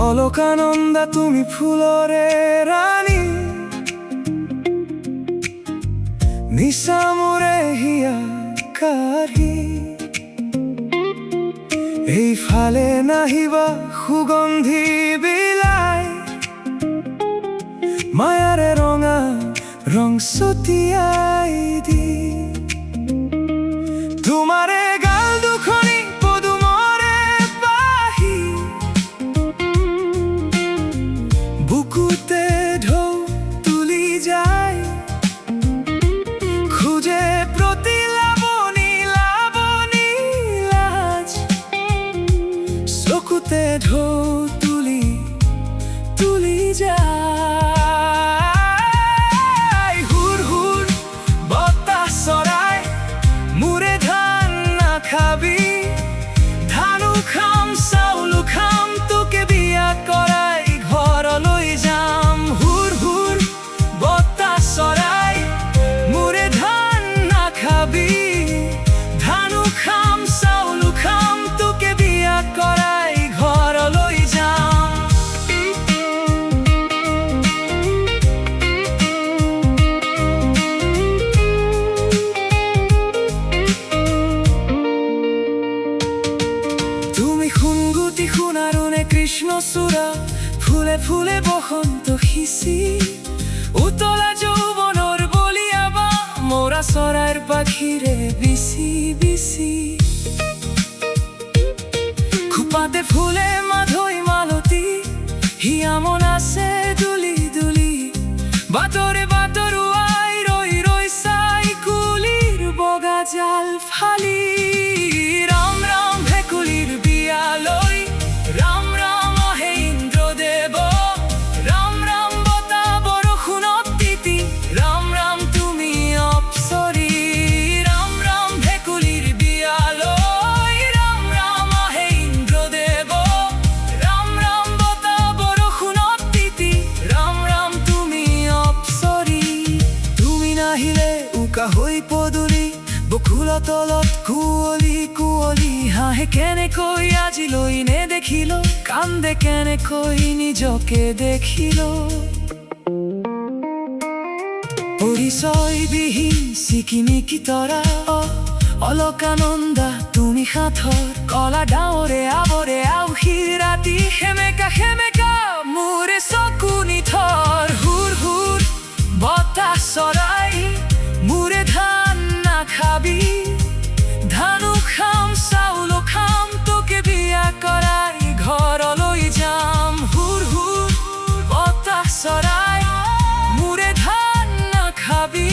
অলকানন্দা তুমি ফুলরে রানী, নিশামুরে হিয়া কাঢ়ি এই ফালে নাহিবা সুগন্ধি বিলাই, মায়াৰে ৰঙা ৰং ছটিয়াই দি তোমাৰে গাল দুখনি পদুমৰে পাহি, বুকুতে ঢৌ তুলি যায় খুঁজে প্ৰতি লাবনী লাবনী লাজ, চকুতে ঢৌ তুলি তুলি যায়। হুৰ হুৰ বতাহ চৰাই মোৰে ধান নাখাবি, ধানো খাম চাউলো খাম তোকে বিয়া কৰাই ঘৰলৈ যাম। হুৰ হুৰ বতাহ চৰাই মোৰে ধান নাখাবি, ধানো খাম চাউলো খাম তোকে বিয়া কৰাই ঘৰলৈ যাম। তুমি শুনগুটি শুনাৰুণে কৃষ্ণচূড়া, ফুলে ফুলে বসন্ত সিঁচি উতলা যৌৱনৰ বলিয়াবা, মৰা চৰাইৰ পাখিৰে বিচি বিচি খোপাতে ফুলে মাধৈ মালতী, হিয়া মন আছে দুলি দুলি, বাটৰে বাটৰুৱাই ৰৈ ৰৈ চাই কুলিৰ বগা জাল ফালি। ৰাম ৰাম ভেকুলীৰ বিয়ালৈ, ৰাম ৰাম আহে ইন্দ্ৰদেৱ, ৰাম ৰাম বতাহ বৰষুণত তিতি, ৰাম ৰাম তুমি অপ্সৰী। ৰাম ৰাম ভেকুলীৰ বিয়ালৈ, ৰাম ৰাম আহে ইন্দ্ৰদেৱ, ৰাম ৰাম বতাহ বৰষুণত তিতি, ৰাম ৰাম তুমি অপ্সৰী। তুমি নাহিলে উকা হৈ পদূলি, বকুলৰ তলত কুঁৱলী কুঁৱলী হাঁহে কেনেকৈ আজিলৈ নেদেখিলো, কান্দে কেনেকৈ নিজকে দেখিলো। পৰিচয়বিহীন চিকিমিকি তৰা, অলকানন্দা তুমি সাঁথৰ কলা ডাৱৰে আৱৰে আউসী ৰাতি, সেমেকা সেমেকা মোৰে চকু নিথৰ। হুৰ হুৰ বতাহ চৰাই মোৰে ধান নাখাবি, ধানো খাম চাউলো খাম তোকে বিয়া কৰাই ঘৰলৈ যাম। হুৰ হুৰ বতাহ চৰাই মোৰে ধান নাখাবি,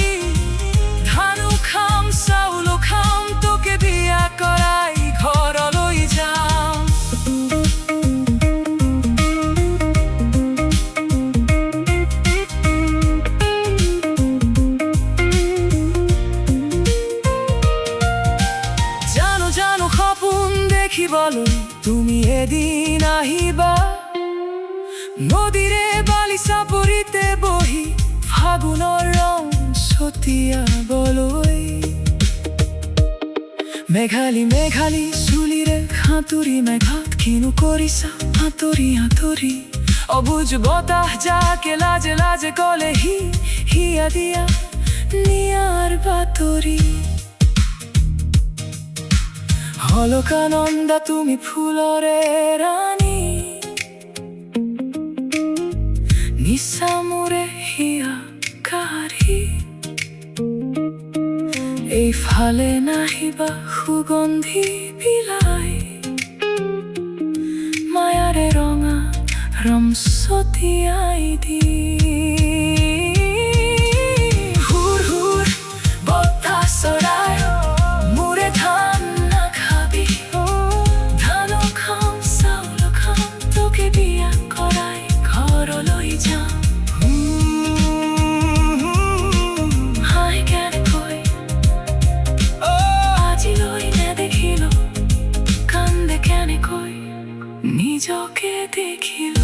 ধানো খাম চাউলো খাম তোকে বিয়া কৰাই ঘৰলৈ যাম। জানো জানো সপোন দেখিবলৈ তুমি এদিন আহিবা, নদীৰে বালিচা পৰিতে বহি ফাগুনৰ ৰং ছটিয়াবলৈ। মেঘালী মেঘালী চুলিৰে সাঁতুৰি মেঘত কিনো কৰিছা আঁতৰি আঁতৰি, অবুজ বতাহ যাকে লাজে লাজে কলেহি, হিয়া দিয়া নিয়াৰ বাতৰি। অলকানন্দা তুমি ফুলৰে ৰাণী, নিশামুৰে হিয়া কাঢ়ি এইফালে নাহিবা সুগন্ধি বিলাই, মায়াৰে ৰঙা ৰং ছটিয়াই দি। হুৰ হুৰ বতাহ চৰাই মোৰে ধান নাখাবি, ধানো খাম চাউলো খাম তোকে বিয়া নিজকে দেখিল।